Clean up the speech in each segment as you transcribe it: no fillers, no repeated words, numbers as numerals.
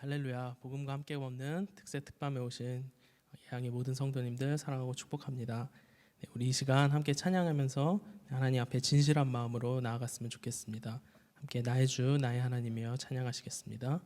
할렐루야, 복음과 함께 걷는 특세 특밤에 오신 예양의 모든 성도님들 사랑하고 축복합니다. 우리 이 시간 함께 찬양하면서 하나님 앞에 진실한 마음으로 나아갔으면 좋겠습니다. 함께 나의 주 나의 하나님이여 찬양하시겠습니다.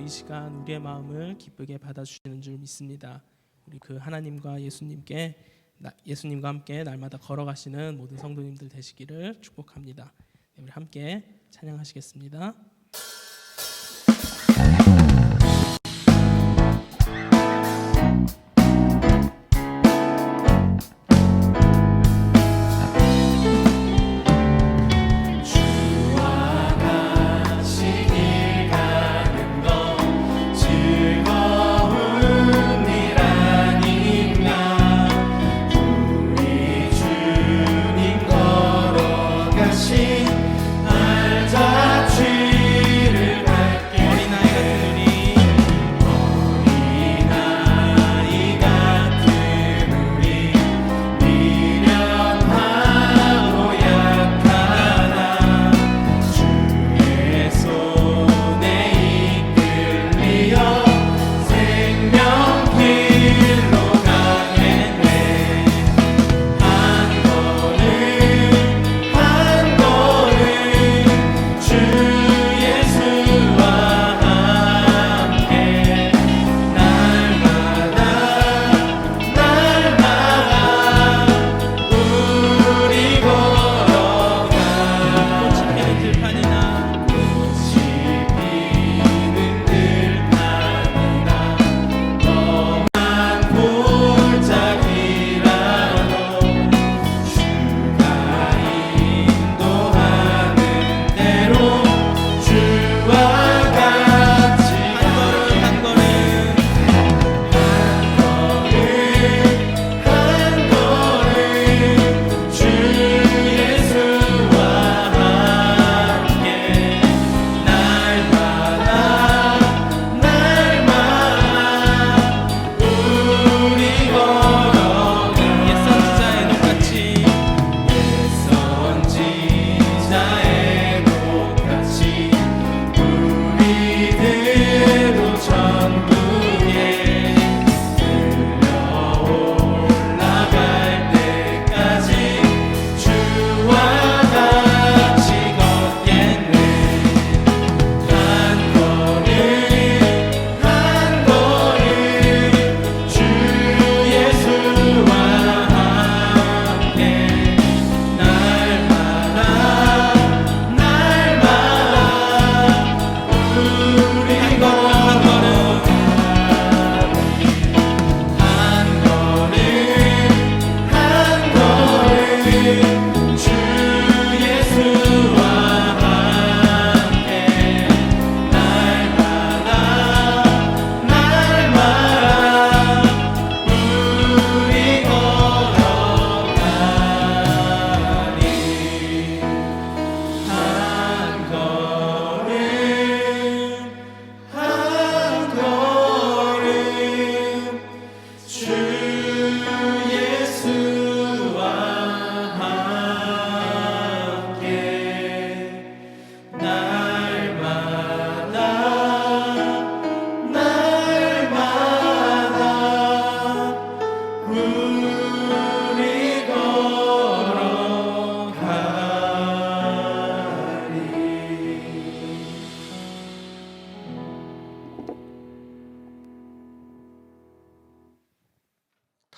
이 시간 우리의 마음을 기쁘게 받아주시는 줄 믿습니다. 우리 그 하나님과 예수님과 함께 날마다 걸어가시는 모든 성도님들 되시기를 축복합니다. 우리 함께 찬양하시겠습니다. 날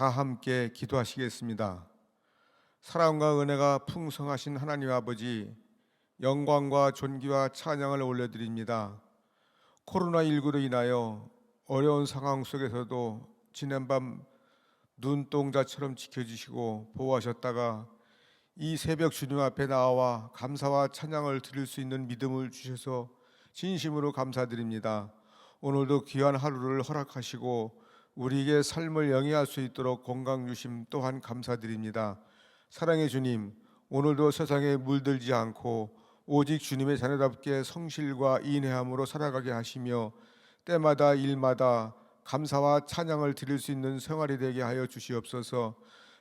다 함께 기도하시겠습니다. 사랑과 은혜가 풍성하신 하나님 아버지, 영광과 존귀와 찬양을 올려드립니다. 코로나19로 인하여 어려운 상황 속에서도 지난밤 눈동자처럼 지켜주시고 보호하셨다가 이 새벽 주님 앞에 나와 감사와 찬양을 드릴 수 있는 믿음을 주셔서 진심으로 감사드립니다. 오늘도 귀한 하루를 허락하시고 우리에게 삶을 영위할 수 있도록 건강 주심 또한 감사드립니다. 사랑의 주님, 오늘도 세상에 물들지 않고 오직 주님의 자녀답게 성실과 인내함으로 살아가게 하시며 때마다 일마다 감사와 찬양을 드릴 수 있는 생활이 되게 하여 주시옵소서.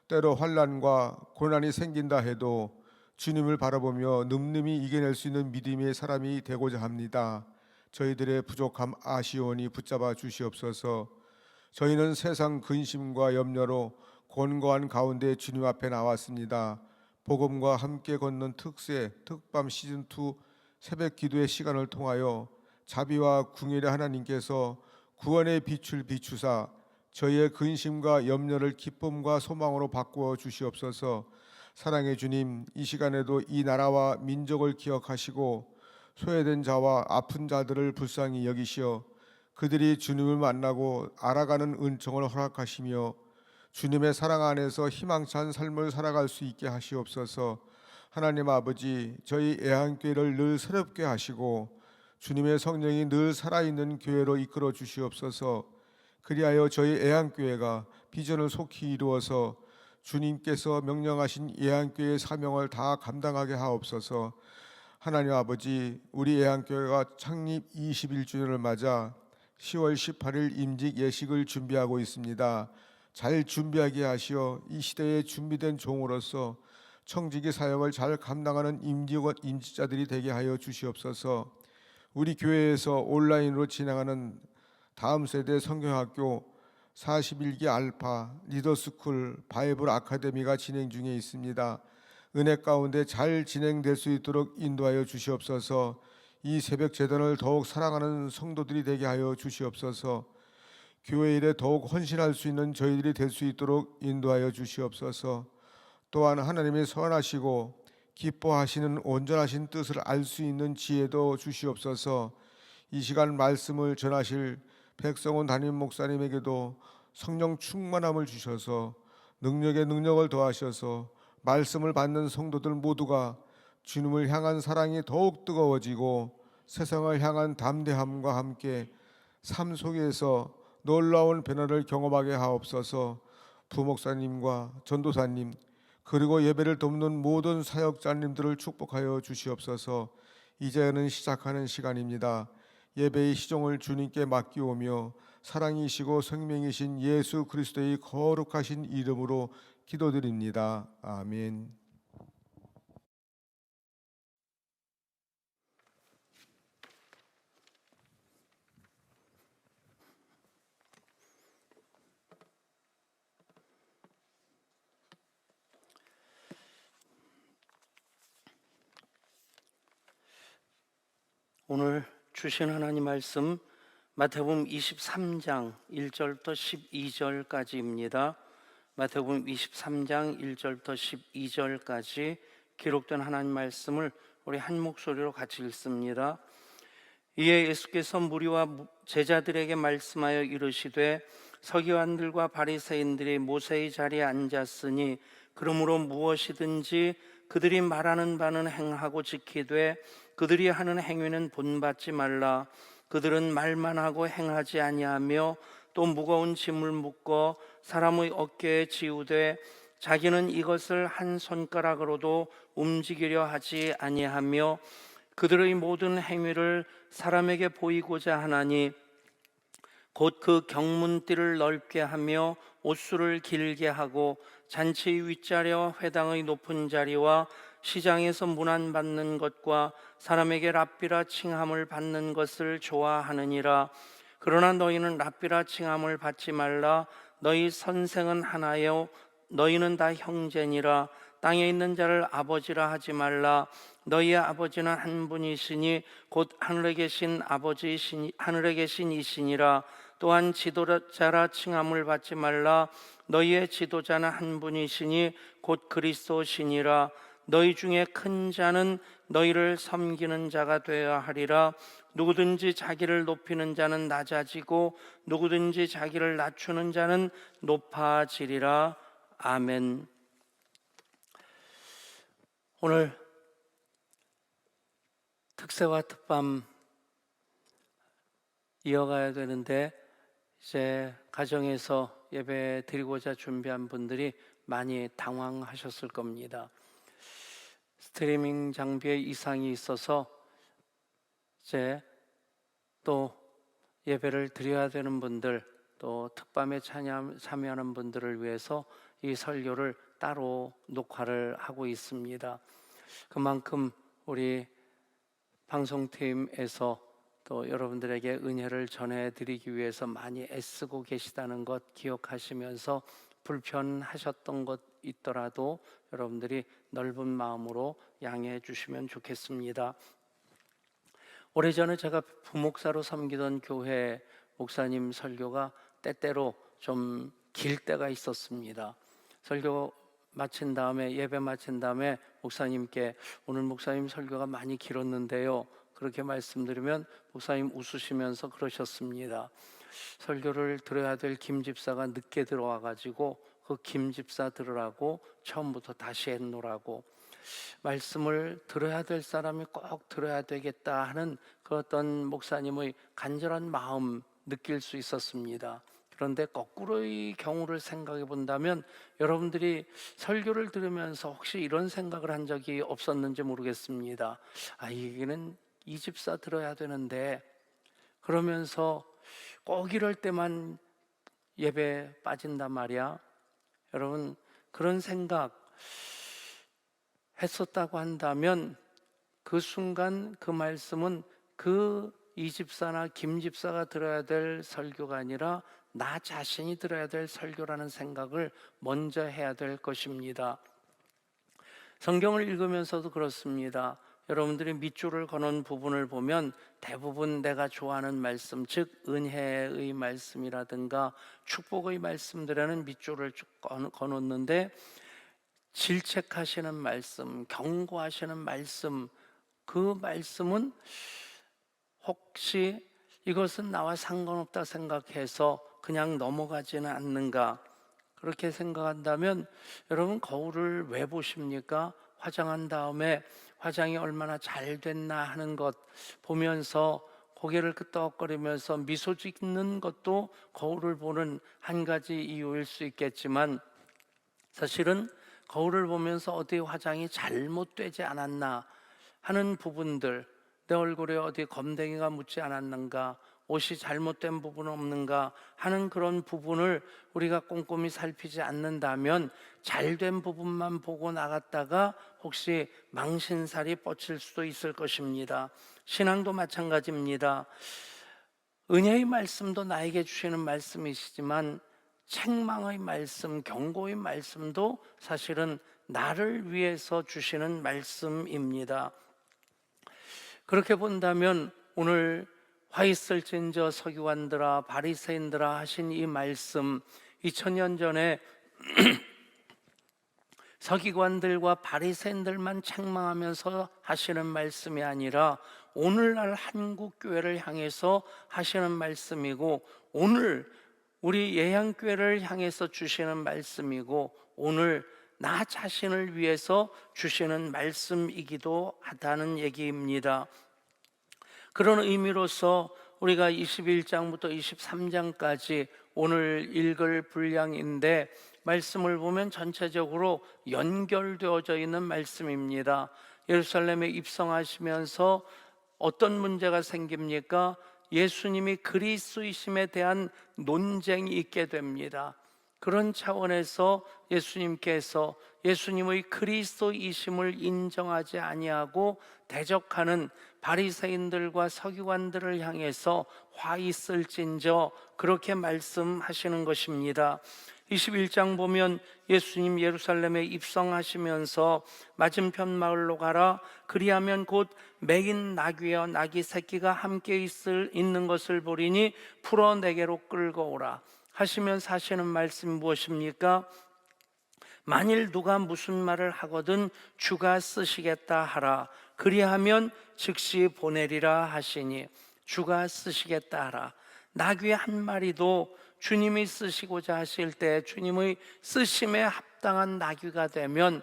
때로 환난과 고난이 생긴다 해도 주님을 바라보며 늠름히 이겨낼 수 있는 믿음의 사람이 되고자 합니다. 저희들의 부족함 아시오니 붙잡아 주시옵소서. 저희는 세상 근심과 염려로 곤고한 가운데 주님 앞에 나왔습니다. 복음과 함께 걷는 특세 특밤 시즌2 새벽 기도의 시간을 통하여 자비와 궁일의 하나님께서 구원의 빛을 비추사 저희의 근심과 염려를 기쁨과 소망으로 바꾸어 주시옵소서. 사랑의 주님, 이 시간에도 이 나라와 민족을 기억하시고 소외된 자와 아픈 자들을 불쌍히 여기시어 그들이 주님을 만나고 알아가는 은총을 허락하시며 주님의 사랑 안에서 희망찬 삶을 살아갈 수 있게 하시옵소서. 하나님 아버지, 저희 애한교회를 늘 새롭게 하시고 주님의 성령이 늘 살아있는 교회로 이끌어 주시옵소서. 그리하여 저희 애한교회가 비전을 속히 이루어서 주님께서 명령하신 애한교회의 사명을 다 감당하게 하옵소서. 하나님 아버지, 우리 애한교회가 창립 21주년을 맞아 10월 18일 임직 예식을 준비하고 있습니다. 잘 준비하게 하시어 이 시대에 준비된 종으로서 청지기 사역을 잘 감당하는 임직자들이 되게 하여 주시옵소서. 우리 교회에서 온라인으로 진행하는 다음 세대 성경학교 41기 알파 리더스쿨 바이블 아카데미가 진행 중에 있습니다. 은혜 가운데 잘 진행될 수 있도록 인도하여 주시옵소서. 이 새벽 제단을 더욱 사랑하는 성도들이 되게 하여 주시옵소서. 교회 일에 더욱 헌신할 수 있는 저희들이 될 수 있도록 인도하여 주시옵소서. 또한 하나님의 선하시고 기뻐하시는 온전하신 뜻을 알 수 있는 지혜도 주시옵소서. 이 시간 말씀을 전하실 백성원 담임 목사님에게도 성령 충만함을 주셔서 능력에 능력을 더하셔서 말씀을 받는 성도들 모두가 주님을 향한 사랑이 더욱 뜨거워지고 세상을 향한 담대함과 함께 삶 속에서 놀라운 변화를 경험하게 하옵소서. 부목사님과 전도사님 그리고 예배를 돕는 모든 사역자님들을 축복하여 주시옵소서. 이제는 시작하는 시간입니다. 예배의 시종을 주님께 맡기오며 사랑이시고 생명이신 예수 그리스도의 거룩하신 이름으로 기도드립니다. 아멘. 오늘 주신 하나님 말씀 마태복음 23장 1절부터 12절까지입니다. 마태복음 23장 1절부터 12절까지 기록된 하나님 말씀을 우리 한 목소리로 같이 읽습니다. 이에 예수께서 무리와 제자들에게 말씀하여 이르시되 서기관들과 바리새인들이 모세의 자리에 앉았으니 그러므로 무엇이든지 그들이 말하는 바는 행하고 지키되 그들이 하는 행위는 본받지 말라. 그들은 말만 하고 행하지 아니하며 또 무거운 짐을 묶어 사람의 어깨에 지우되 자기는 이것을 한 손가락으로도 움직이려 하지 아니하며 그들의 모든 행위를 사람에게 보이고자 하나니 곧 그 경문띠를 넓게 하며 옷수를 길게 하고 잔치의 윗자리와 회당의 높은 자리와 시장에서 문안받는 것과 사람에게 랍비라 칭함을 받는 것을 좋아하느니라. 그러나 너희는 랍비라 칭함을 받지 말라. 너희 선생은 하나요 너희는 다 형제니라. 땅에 있는 자를 아버지라 하지 말라. 너희의 아버지는 한 분이시니 곧 하늘에 계신 이시니라. 또한 지도자라 칭함을 받지 말라. 너희의 지도자는 한 분이시니 곧 그리스도시니라. 너희 중에 큰 자는 너희를 섬기는 자가 되어야 하리라. 누구든지 자기를 높이는 자는 낮아지고 누구든지 자기를 낮추는 자는 높아지리라. 아멘. 오늘 특세와 특밤 이어가야 되는데 이제 가정에서 예배 드리고자 준비한 분들이 많이 당황하셨을 겁니다. 스트리밍 장비에 이상이 있어서 이제 또 예배를 드려야 되는 분들, 또 특밤에 참여하는 분들을 위해서 이 설교를 따로 녹화를 하고 있습니다. 그만큼 우리 방송팀에서 또 여러분들에게 은혜를 전해드리기 위해서 많이 애쓰고 계시다는 것 기억하시면서 불편하셨던 것 있더라도 여러분들이 넓은 마음으로 양해해 주시면 좋겠습니다. 오래전에 제가 부목사로 섬기던 교회 목사님 설교가 때때로 좀 길 때가 있었습니다. 설교 마친 다음에, 예배 마친 다음에 목사님께 오늘 목사님 설교가 많이 길었는데요, 그렇게 말씀드리면 목사님 웃으시면서 그러셨습니다. 설교를 들어야 될 김 집사가 늦게 들어와 가지고 그 김 집사 들으라고 처음부터 다시 했노라고. 말씀을 들어야 될 사람이 꼭 들어야 되겠다 하는 그 어떤 목사님의 간절한 마음 느낄 수 있었습니다. 그런데 거꾸로의 경우를 생각해 본다면 여러분들이 설교를 들으면서 혹시 이런 생각을 한 적이 없었는지 모르겠습니다. 이게는 이 집사 들어야 되는데, 그러면서 꼭 이럴 때만 예배 빠진단 말이야. 여러분, 그런 생각 했었다고 한다면 그 순간 그 말씀은 그 이 집사나 김 집사가 들어야 될 설교가 아니라 나 자신이 들어야 될 설교라는 생각을 먼저 해야 될 것입니다. 성경을 읽으면서도 그렇습니다. 여러분들이 밑줄을 거는 부분을 보면 대부분 내가 좋아하는 말씀, 즉 은혜의 말씀이라든가 축복의 말씀들에는 밑줄을 쭉 거놓는데, 질책하시는 말씀, 경고하시는 말씀, 그 말씀은 혹시 이것은 나와 상관없다 생각해서 그냥 넘어가지는 않는가? 그렇게 생각한다면 여러분, 거울을 왜 보십니까? 화장한 다음에 화장이 얼마나 잘 됐나 하는 것 보면서 고개를 끄덕거리면서 미소 짓는 것도 거울을 보는 한 가지 이유일 수 있겠지만, 사실은 거울을 보면서 어디 화장이 잘못되지 않았나 하는 부분들, 내 얼굴에 어디 검댕이가 묻지 않았는가, 옷이 잘못된 부분은 없는가 하는 그런 부분을 우리가 꼼꼼히 살피지 않는다면 잘된 부분만 보고 나갔다가 혹시 망신살이 뻗칠 수도 있을 것입니다. 신앙도 마찬가지입니다. 은혜의 말씀도 나에게 주시는 말씀이시지만 책망의 말씀, 경고의 말씀도 사실은 나를 위해서 주시는 말씀입니다. 그렇게 본다면 오늘 화 있을진저 서기관들아 바리새인들아 하신 이 말씀, 2000년 전에 서기관들과 바리새인들만 책망하면서 하시는 말씀이 아니라 오늘날 한국 교회를 향해서 하시는 말씀이고, 오늘 우리 예양교회를 향해서 주시는 말씀이고, 오늘 나 자신을 위해서 주시는 말씀이기도 하다는 얘기입니다. 그런 의미로서 우리가 21장부터 23장까지 오늘 읽을 분량인데, 말씀을 보면 전체적으로 연결되어져 있는 말씀입니다. 예루살렘에 입성하시면서 어떤 문제가 생깁니까? 예수님이 그리스도이심에 대한 논쟁이 있게 됩니다. 그런 차원에서 예수님께서 예수님의 그리스도이심을 인정하지 아니하고 대적하는 바리새인들과 서기관들을 향해서 화 있을진저 그렇게 말씀하시는 것입니다. 21장 보면 예수님 예루살렘에 입성하시면서 맞은편 마을로 가라, 그리하면 곧 매인 나귀와 나귀 새끼가 함께 있는 것을 보리니 풀어 내게로 끌고 오라 하시면서 하시는 말씀이 무엇입니까? 만일 누가 무슨 말을 하거든 주가 쓰시겠다 하라. 그리하면 즉시 보내리라 하시니, 주가 쓰시겠다 하라. 나귀 한 마리도 주님이 쓰시고자 하실 때 주님의 쓰심에 합당한 나귀가 되면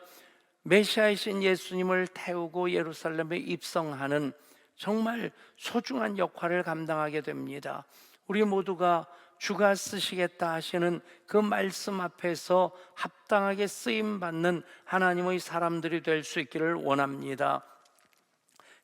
메시아이신 예수님을 태우고 예루살렘에 입성하는 정말 소중한 역할을 감당하게 됩니다. 우리 모두가 주가 쓰시겠다 하시는 그 말씀 앞에서 합당하게 쓰임받는 하나님의 사람들이 될 수 있기를 원합니다.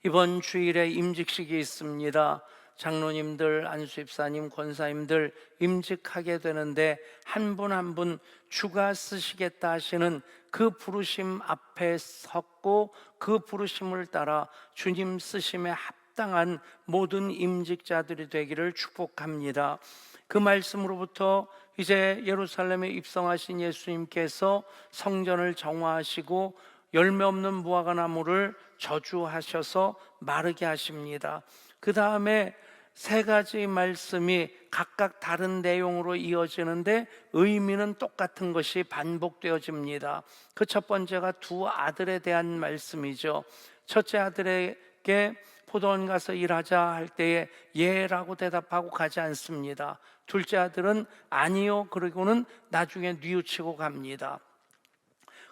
이번 주일에 임직식이 있습니다. 장로님들, 안수집사님, 권사님들 임직하게 되는데 한 분 한 분 주가 쓰시겠다 하시는 그 부르심 앞에 섰고 그 부르심을 따라 주님 쓰심에 합당한 모든 임직자들이 되기를 축복합니다. 그 말씀으로부터 이제 예루살렘에 입성하신 예수님께서 성전을 정화하시고 열매 없는 무화과 나무를 저주하셔서 마르게 하십니다. 그 다음에 세 가지 말씀이 각각 다른 내용으로 이어지는데 의미는 똑같은 것이 반복되어집니다. 그 첫 번째가 두 아들에 대한 말씀이죠. 첫째 아들에게 포도원 가서 일하자 할 때에 예라고 대답하고 가지 않습니다. 둘째 아들은 아니요, 그리고는 나중에 뉘우치고 갑니다.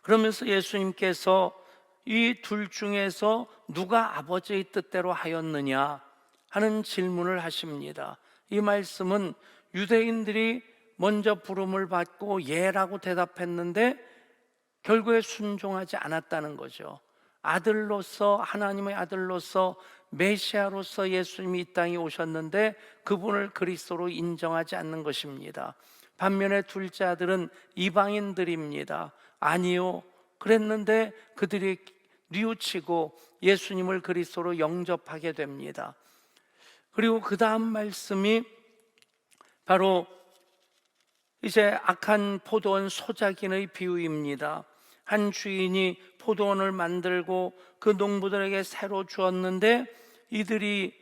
그러면서 예수님께서 이 둘 중에서 누가 아버지의 뜻대로 하였느냐 하는 질문을 하십니다. 이 말씀은 유대인들이 먼저 부름을 받고 예라고 대답했는데 결국에 순종하지 않았다는 거죠. 아들로서, 하나님의 아들로서, 메시아로서 예수님이 이 땅에 오셨는데 그분을 그리스도로 인정하지 않는 것입니다. 반면에 둘째 아들은 이방인들입니다. 아니요, 그랬는데 그들이 뉘우치고 예수님을 그리스도로 영접하게 됩니다. 그리고 그 다음 말씀이 바로 이제 악한 포도원 소작인의 비유입니다. 한 주인이 포도원을 만들고 그 농부들에게 새로 주었는데 이들이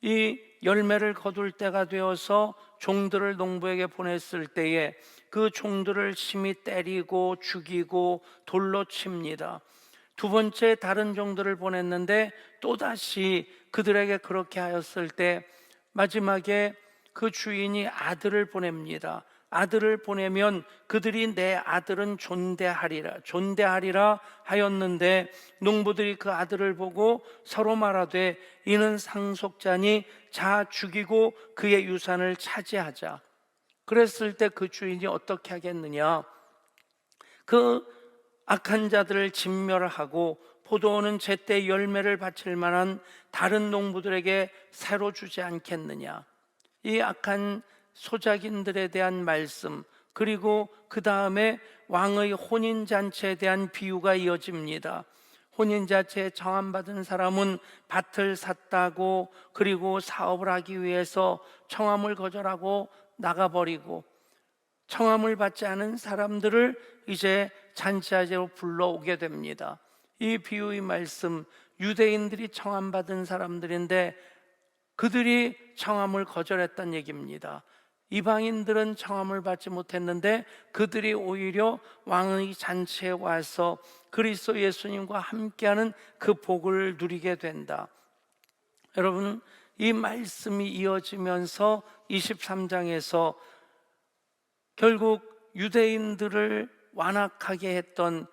이 열매를 거둘 때가 되어서 종들을 농부에게 보냈을 때에 그 종들을 심히 때리고 죽이고 돌로 칩니다. 두 번째 다른 종들을 보냈는데 또다시 그들에게 그렇게 하였을 때 마지막에 그 주인이 아들을 보냅니다. 아들을 보내면 그들이 내 아들은 존대하리라 하였는데 농부들이 그 아들을 보고 서로 말하되 이는 상속자니 자 죽이고 그의 유산을 차지하자. 그랬을 때 그 주인이 어떻게 하겠느냐? 그 악한 자들을 진멸하고 포도원은 제때 열매를 바칠 만한 다른 농부들에게 새로 주지 않겠느냐? 이 악한 소작인들에 대한 말씀, 그리고 그 다음에 왕의 혼인잔치에 대한 비유가 이어집니다. 혼인잔치에 청함받은 사람은 밭을 샀다고 그리고 사업을 하기 위해서 청함을 거절하고 나가버리고 청함을 받지 않은 사람들을 이제 잔치하자로 불러오게 됩니다. 이 비유의 말씀, 유대인들이 청함받은 사람들인데 그들이 청함을 거절했다는 얘기입니다. 이방인들은 청함을 받지 못했는데 그들이 오히려 왕의 잔치에 와서 그리스도 예수님과 함께하는 그 복을 누리게 된다. 여러분, 이 말씀이 이어지면서 23장에서 결국 유대인들을 완악하게 했던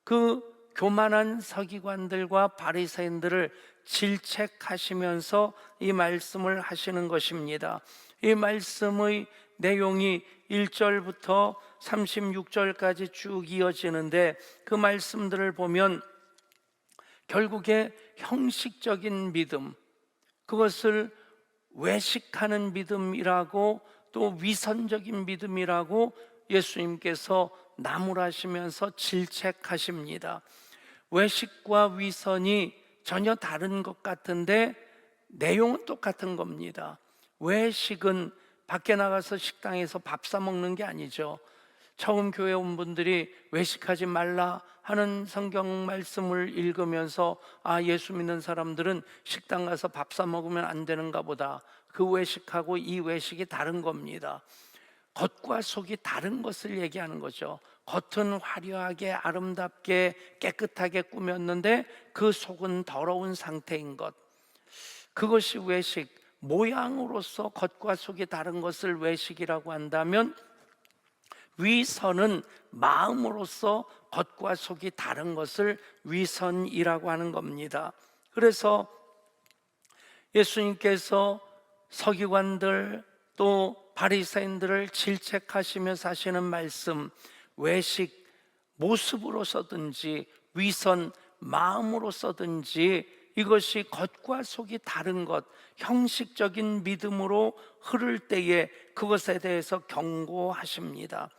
그 교만한 서기관들과 바리새인들을 질책하시면서 이 말씀을 하시는 것입니다. 이 말씀의 내용이 1절부터 36절까지 쭉 이어지는데 그 말씀들을 보면 결국에 형식적인 믿음, 그것을 외식하는 믿음이라고 또 위선적인 믿음이라고 예수님께서 나무라시면서 질책하십니다. 외식과 위선이 전혀 다른 것 같은데 내용은 똑같은 겁니다. 외식은 밖에 나가서 식당에서 밥 사 먹는 게 아니죠. 처음 교회 온 분들이 외식하지 말라 하는 성경 말씀을 읽으면서 예수 믿는 사람들은 식당 가서 밥 사 먹으면 안 되는가 보다. 그 외식하고 이 외식이 다른 겁니다. 겉과 속이 다른 것을 얘기하는 거죠. 겉은 화려하게 아름답게 깨끗하게 꾸몄는데 그 속은 더러운 상태인 것. 그것이 외식, 모양으로서 겉과 속이 다른 것을 외식이라고 한다면, 위선은 마음으로서 겉과 속이 다른 것을 위선이라고 하는 겁니다. 그래서 예수님께서 서기관들 또 바리새인들을 질책하시면서 하시는 말씀, 외식 모습으로서든지 위선 마음으로서든지 이것이 겉과 속이 다른 것, 형식적인 믿음으로 흐를 때에 그것에 대해서 경고하십니다.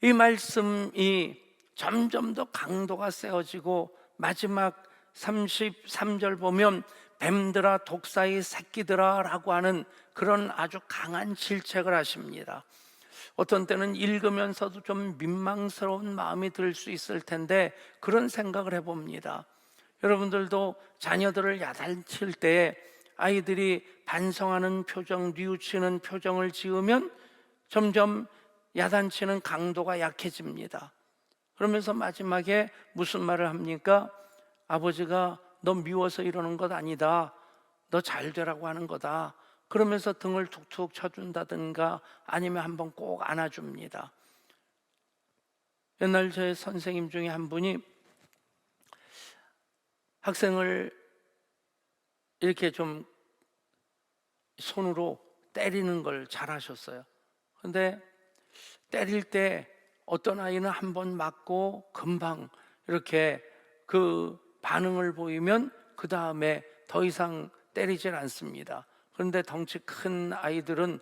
이 말씀이 점점 더 강도가 세워지고 마지막 33절 보면 뱀들아 독사의 새끼들아 라고 하는 그런 아주 강한 질책을 하십니다. 어떤 때는 읽으면서도 좀 민망스러운 마음이 들 수 있을 텐데 그런 생각을 해봅니다. 여러분들도 자녀들을 야단칠 때 아이들이 반성하는 표정, 뉘우치는 표정을 지으면 점점 야단치는 강도가 약해집니다. 그러면서 마지막에 무슨 말을 합니까? 아버지가 너 미워서 이러는 것 아니다, 너 잘 되라고 하는 거다, 그러면서 등을 툭툭 쳐준다든가 아니면 한번 꼭 안아줍니다. 옛날 제 선생님 중에 한 분이 학생을 이렇게 좀 손으로 때리는 걸 잘하셨어요. 근데 때릴 때 어떤 아이는 한 번 맞고 금방 이렇게 그 반응을 보이면 그 다음에 더 이상 때리질 않습니다. 그런데 덩치 큰 아이들은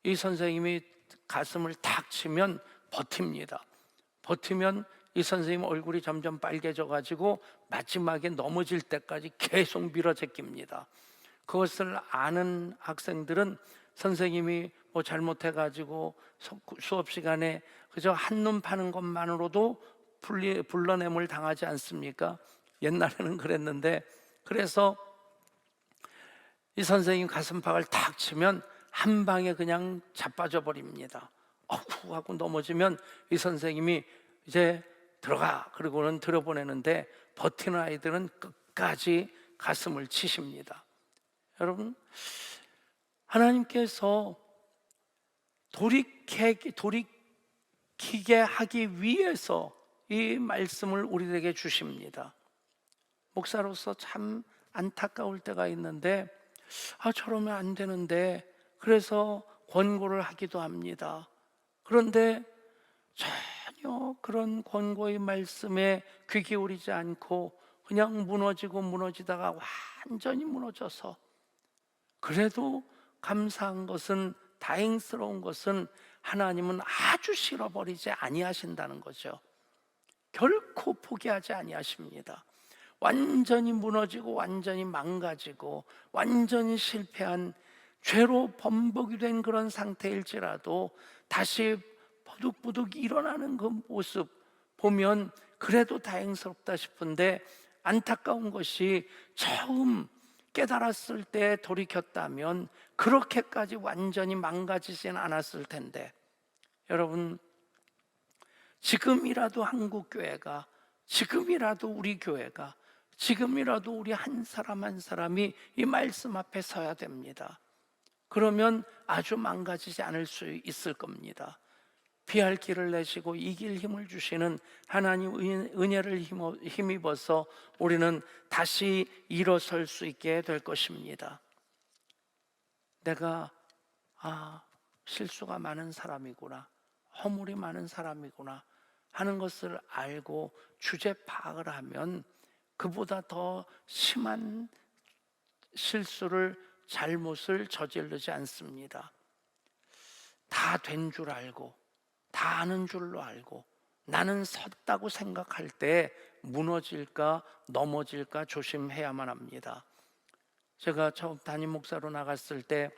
이 선생님이 가슴을 탁 치면 버팁니다. 버티면 이 선생님 얼굴이 점점 빨개져 가지고 마지막에 넘어질 때까지 계속 밀어제낍니다. 그것을 아는 학생들은 선생님이 뭐 잘못해 가지고 수업 시간에 그저 한눈 파는 것만으로도 불러냄을 당하지 않습니까? 옛날에는 그랬는데, 그래서 이 선생님 가슴팍을 탁 치면 한 방에 그냥 자빠져 버립니다. 어후 하고 넘어지면 이 선생님이 이제 들어가 그러고는 들어보내는데 버티는 아이들은 끝까지 가슴을 치십니다. 여러분, 하나님께서 돌이키게 하기 위해서 이 말씀을 우리에게 주십니다. 목사로서 참 안타까울 때가 있는데 저러면 안 되는데 그래서 권고를 하기도 합니다. 그런데 전혀 그런 권고의 말씀에 귀 기울이지 않고 그냥 무너지다가 완전히 무너져서, 그래도 감사한 것은, 다행스러운 것은 하나님은 아주 싫어버리지 아니하신다는 거죠. 결코 포기하지 아니하십니다. 완전히 무너지고 완전히 망가지고 완전히 실패한 죄로 범벅이 된 그런 상태일지라도 다시 버득버득 일어나는 그 모습 보면 그래도 다행스럽다 싶은데, 안타까운 것이 처음 깨달았을 때 돌이켰다면 그렇게까지 완전히 망가지진 않았을 텐데, 여러분, 지금이라도 한국교회가, 지금이라도 우리 교회가, 지금이라도 우리 한 사람 한 사람이 이 말씀 앞에 서야 됩니다. 그러면 아주 망가지지 않을 수 있을 겁니다. 피할 길을 내시고 이길 힘을 주시는 하나님 은혜를 힘입어서 우리는 다시 일어설 수 있게 될 것입니다. 내가 실수가 많은 사람이구나, 허물이 많은 사람이구나 하는 것을 알고 주제 파악을 하면 그보다 더 심한 실수를, 잘못을 저지르지 않습니다. 다 된 줄 알고, 다 아는 줄로 알고 나는 섰다고 생각할 때 무너질까 넘어질까 조심해야만 합니다. 제가 처음 담임 목사로 나갔을 때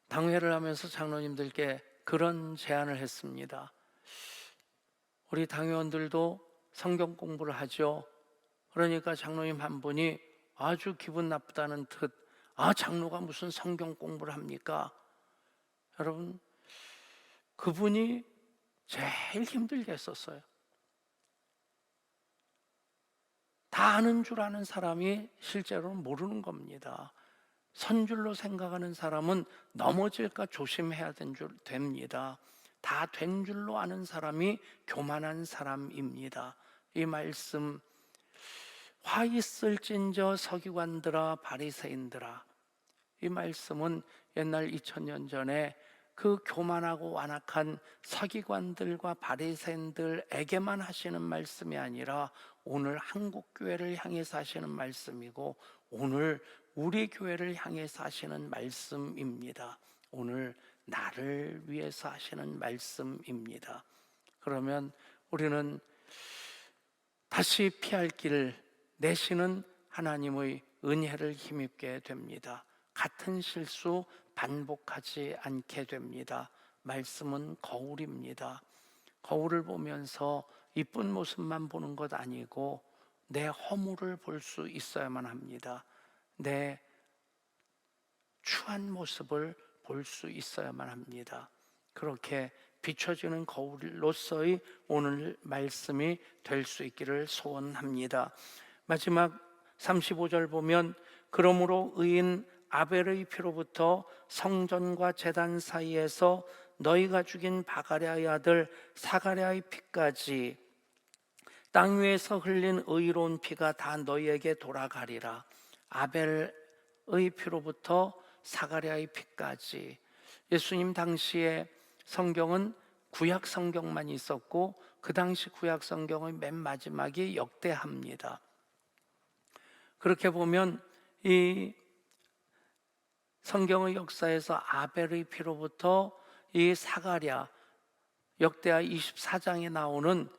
당회를 하면서 장로님들께 그런 제안을 했습니다. 우리 당회원들도 성경 공부를 하죠. 그러니까 장로님 한 분이 아주 기분 나쁘다는 듯, 장로가 무슨 성경 공부를 합니까? 여러분, 그분이 제일 힘들게 했었어요. 다 아는 줄 아는 사람이 실제로는 모르는 겁니다. 선줄로 생각하는 사람은 넘어질까 조심해야 됩니다. 다 된 줄로 아는 사람이 교만한 사람입니다. 이 말씀, 화 있을진저 서기관들아 바리새인들아, 이 말씀은 옛날 2000년 전에 그 교만하고 완악한 서기관들과 바리새인들에게만 하시는 말씀이 아니라 오늘 한국 교회를 향해서 하시는 말씀이고, 오늘 우리 교회를 향해서 하시는 말씀입니다. 오늘 나를 위해서 하시는 말씀입니다. 그러면 우리는 다시 피할 길을 내시는 하나님의 은혜를 힘입게 됩니다. 같은 실수 반복하지 않게 됩니다. 말씀은 거울입니다. 거울을 보면서 이쁜 모습만 보는 것 아니고 내 허물을 볼 수 있어야만 합니다. 내 추한 모습을 볼 수 있어야만 합니다. 그렇게 비춰지는 거울로서의 오늘 말씀이 될 수 있기를 소원합니다. 마지막 35절 보면, 그러므로 의인 아벨의 피로부터 성전과 제단 사이에서 너희가 죽인 바가랴의 아들 사가랴의 피까지 땅 위에서 흘린 의로운 피가 다 너희에게 돌아가리라. 아벨의 피로부터 사가랴의 피까지. 예수님 당시에 성경은 구약 성경만 있었고, 그 당시 구약 성경의 맨 마지막이 역대합니다. 그렇게 보면 이 성경의 역사에서 아벨의 피로부터 이 사가랴, 역대하 24장에 나오는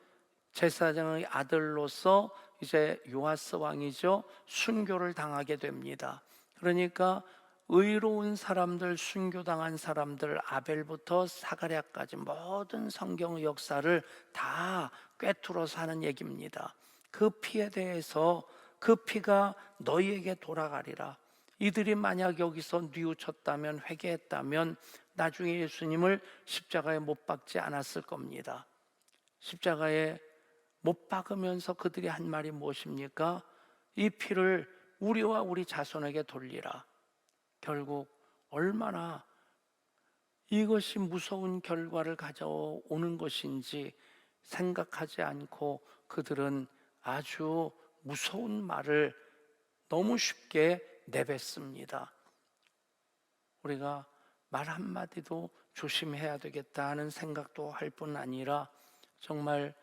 제사장의 아들로서 이제 요아스 왕이죠, 순교를 당하게 됩니다. 그러니까 의로운 사람들, 순교당한 사람들, 아벨부터 사가랴까지 모든 성경의 역사를 다 꿰뚫어서 하는 얘기입니다. 그 피에 대해서, 그 피가 너희에게 돌아가리라. 이들이 만약 여기서 뉘우쳤다면, 회개했다면 나중에 예수님을 십자가에 못 박지 않았을 겁니다. 십자가에 못 박으면서 그들이 한 말이 무엇입니까? 이 피를 우리와 우리 자손에게 돌리라. 결국 얼마나 이것이 무서운 결과를 가져오는 것인지 생각하지 않고 그들은 아주 무서운 말을 너무 쉽게 내뱉습니다. 우리가 말 한마디도 조심해야 되겠다 하는 생각도 할 뿐 아니라, 정말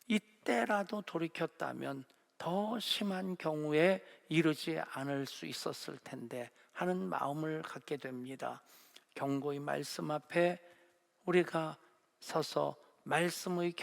이때라도 돌이켰다면 더 심한 경우에 이르지 않을 수 있었을 텐데 하는 마음을 갖게 됩니다. 경고의 말씀 앞에 우리가 서서 말씀의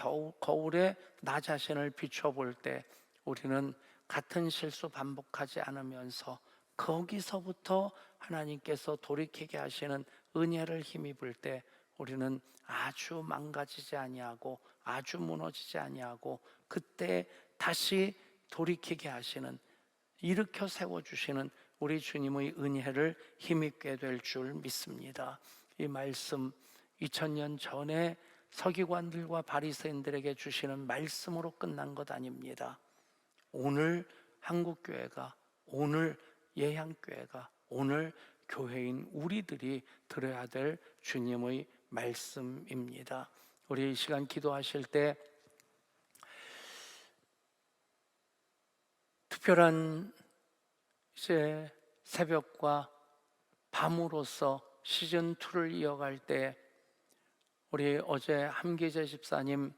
거울에 나 자신을 비춰볼 때 우리는 같은 실수 반복하지 않으면서 거기서부터 하나님께서 돌이키게 하시는 은혜를 힘입을 때 우리는 아주 망가지지 아니하고 아주 무너지지 아니하고 그때 다시 돌이키게 하시는, 일으켜 세워주시는 우리 주님의 은혜를 힘입게 될 줄 믿습니다. 이 말씀 2000년 전에 서기관들과 바리새인들에게 주시는 말씀으로 끝난 것 아닙니다. 오늘 한국교회가, 오늘 예향교회가, 오늘 교회인 우리들이 들어야 될 주님의 말씀입니다. 우리 이 시간 기도하실 때 특별한 이제 새벽과 밤으로서 시즌2를 이어갈 때, 우리 어제 함기재 집사님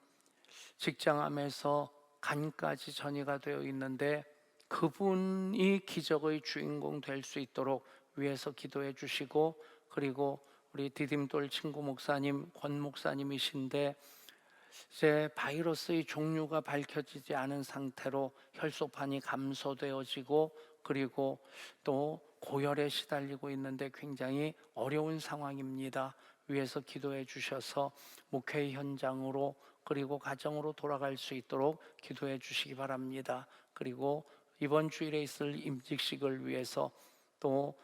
직장암에서 간까지 전이가 되어 있는데 그분이 기적의 주인공 될 수 있도록 위해서 기도해 주시고, 그리고 우리 디딤돌 친구 목사님, 권 목사님이신데 이제 바이러스의 종류가 밝혀지지 않은 상태로 혈소판이 감소되어지고, 그리고 또 고열에 시달리고 있는데 굉장히 어려운 상황입니다. 위해서 기도해 주셔서 목회 현장으로 그리고 가정으로 돌아갈 수 있도록 기도해 주시기 바랍니다. 그리고 이번 주일에 있을 임직식을 위해서 또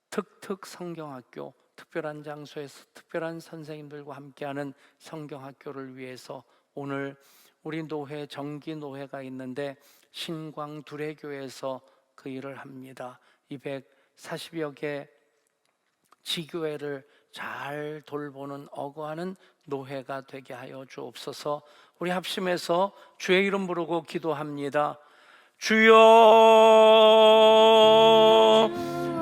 특특 성경학교 특별한 장소에서 특별한 선생님들과 함께하는 성경학교를 위해서 오늘 우리 노회, 정기 노회가 있는데 신광 두레교에서 그 일을 합니다. 240여 개 지교회를 잘 돌보는 어거하는 노회가 되게 하여 주옵소서. 우리 합심해서 주의 이름 부르고 기도합니다. 주여,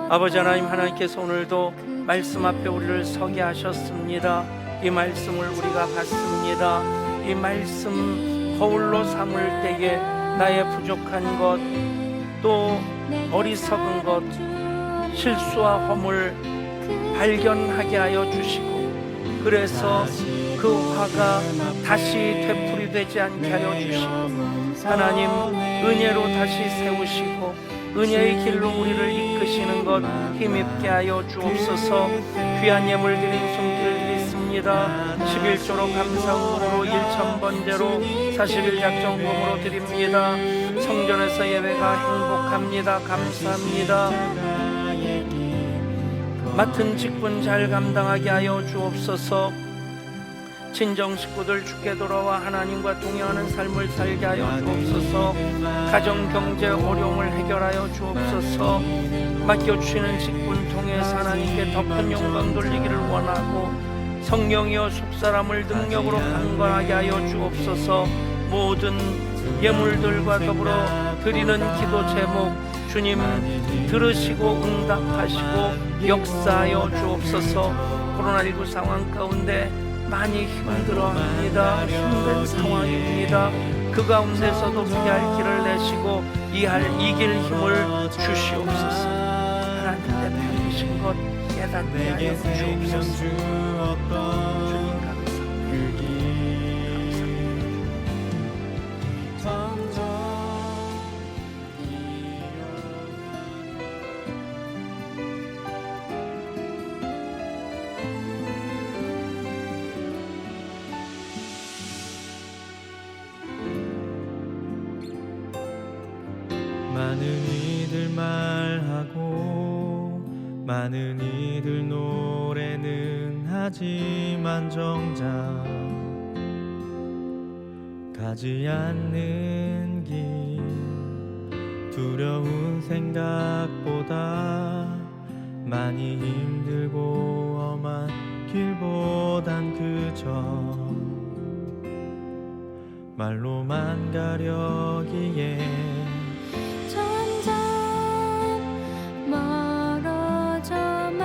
아버지 하나님, 하나님께서 오늘도 말씀 앞에 우리를 서게 하셨습니다. 이 말씀을 우리가 받습니다. 이 말씀 거울로 삼을 때에 나의 부족한 것, 또 어리석은 것, 실수와 허물 발견하게 하여 주시고, 그래서 그 화가 다시 되풀이되지 않게 하여 주시고, 하나님 은혜로 다시 세우시고 은혜의 길로 우리를 이끄시는 것 힘입게 하여 주옵소서. 귀한 예물 드린 손길 드리십니다. 11조로 감사음으로 1,000번제로 40일 작정금으로 드립니다. 성전에서 예배가 행복합니다. 감사합니다. 맡은 직분 잘 감당하게 하여 주옵소서. 친정 식구들 주께 돌아와 하나님과 동행하는 삶을 살게 하여 주옵소서. 가정 경제 어려움을 해결하여 주옵소서. 맡겨주시는 직분 통해서 하나님께 더 큰 영광 돌리기를 원하고, 성령이여 속사람을 능력으로 강건하게 하여 주옵소서. 모든 예물들과 더불어 드리는 기도 제목 주님 들으시고 응답하시고 역사하여 주옵소서. 코로나19 상황 가운데 많이 힘들어합니다. 힘든 상황입니다. 그 가운데서도 피할 길을 내시고 이길 힘을 주시옵소서. 하나님 내 편이신 것 깨닫게 하여 주옵소서. 주님 감사합니다. 많은 이들 말하고 많은 이들 노래는 하지만 정작 가지 않는 길, 두려운 생각보다 많이 힘들고 험한 길보단 그저 말로만 가려기에 점점 멀어져만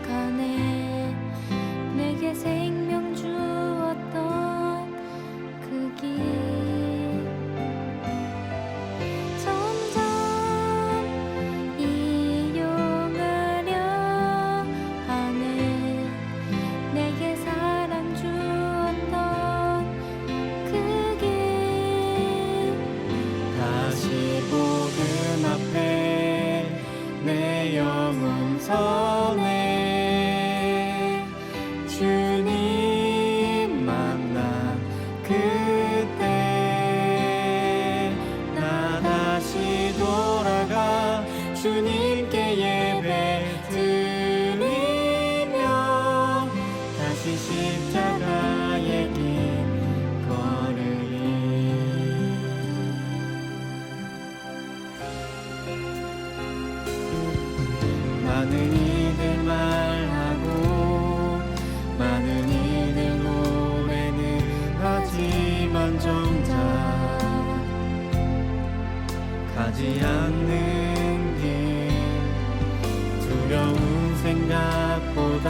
가네. 내게 생명 주었던 그 길 점점 이용하려 하네. 내게 사랑 주었던 그 길 다시 복음 앞에 내 영혼 서네. 주님 만나 그때 나 다시 돌아가 주님께 예배 드리며 다시 십자가의 길 걸으리. 많은 이들 말하고 많은 이들 노래는 하지만 정작 가지 않는 길, 두려운 생각보다